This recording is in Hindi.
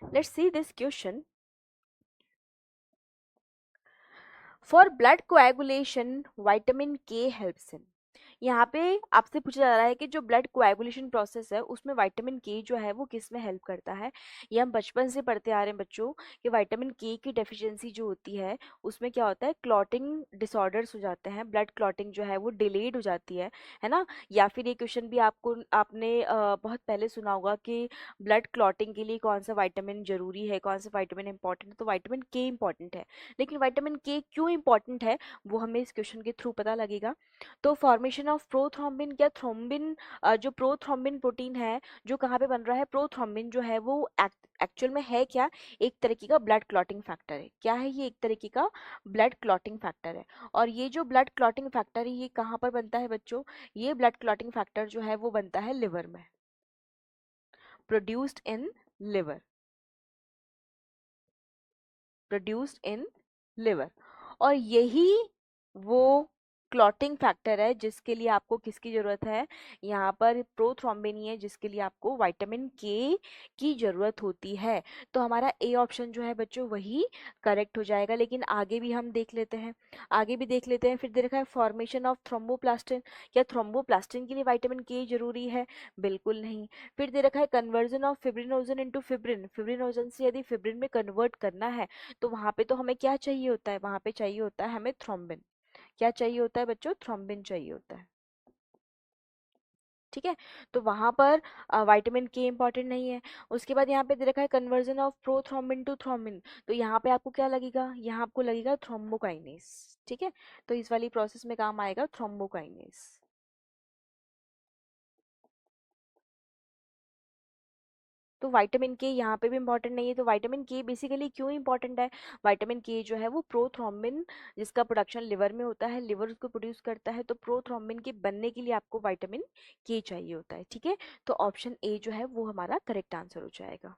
Let's see this question. For blood coagulation, vitamin K helps in. यहाँ पे आपसे पूछा जा रहा है कि जो ब्लड कोएगुलेशन प्रोसेस है उसमें विटामिन के जो है वो किस में हेल्प करता है। ये हम बचपन से पढ़ते आ रहे हैं बच्चों कि विटामिन के की डेफिशिएंसी जो होती है उसमें क्या होता है, क्लॉटिंग डिसऑर्डर्स हो जाते हैं, ब्लड क्लॉटिंग जो है वो डिलेड हो जाती है ना। या फिर ये क्वेश्चन भी आपने बहुत पहले सुना होगा कि ब्लड क्लॉटिंग के लिए कौन सा विटामिन जरूरी है, कौन सा विटामिन इंपॉर्टेंट है, तो विटामिन के इंपॉर्टेंट है। लेकिन विटामिन के क्यों इंपॉर्टेंट है वो हमें इस क्वेश्चन के थ्रू पता लगेगा। तो फॉर्मेशन ऑफ प्रोथ्रोम्बिन या थ्रोम्बिन, जो प्रोथ्रोम्बिन प्रोटीन है जो कहाँ पे बन रहा है, प्रोथ्रोम्बिन जो है वो एक्चुअल में है क्या, एक तरीके का ब्लड क्लॉटिंग फैक्टर है। क्या है ये? एक तरीके का ब्लड क्लॉटिंग फैक्टर है। और ये जो ब्लड क्लॉटिंग फैक्टर है ये कहाँ पर बनता है बच्चों? ये ब्लड क्लॉटिंग फैक्टर जो है वो बनता है लिवर में, produced in liver, produced in liver. और यही वो क्लॉटिंग फैक्टर है जिसके लिए आपको किसकी जरूरत है, यहाँ पर प्रोथ्रोम्बिन ही है जिसके लिए आपको विटामिन के की जरूरत होती है। तो हमारा ए ऑप्शन जो है बच्चों वही करेक्ट हो जाएगा। लेकिन आगे भी हम देख लेते हैं, आगे भी देख लेते हैं। फिर दे रखा है फॉर्मेशन ऑफ थ्रोम्बोप्लास्टिन। क्या थ्रोम्बोप्लास्टिन के लिए विटामिन के जरूरी है? बिल्कुल नहीं। फिर दे रखा है conversion of fibrinogen into fibrin, fibrinogen से यदि फिब्रिन में कन्वर्ट करना है तो वहां पे तो हमें क्या चाहिए होता है, वहां पे चाहिए होता है हमें थ्रोम्बिन। क्या चाहिए होता है बच्चों? थ्रोम्बिन चाहिए होता है। ठीक है, तो वहां पर विटामिन के इंपॉर्टेंट नहीं है। उसके बाद यहाँ पे दे रखा है conversion of prothrombin to thrombin, तो यहाँ पे आपको क्या लगेगा, यहाँ आपको लगेगा थ्रोम्बोकाइनेस। ठीक है, तो इस वाली प्रोसेस में काम आएगा थ्रोम्बोकाइनेस। तो विटामिन के यहाँ पे भी इंपॉर्टेंट नहीं है। तो विटामिन के बेसिकली क्यों इंपॉर्टेंट है? विटामिन के जो है वो प्रोथ्रोम्बिन जिसका प्रोडक्शन लिवर में होता है, लिवर उसको प्रोड्यूस करता है, तो प्रोथ्रोम्बिन के बनने के लिए आपको विटामिन के चाहिए होता है। ठीक है, तो ऑप्शन ए जो है वो हमारा करेक्ट आंसर हो जाएगा।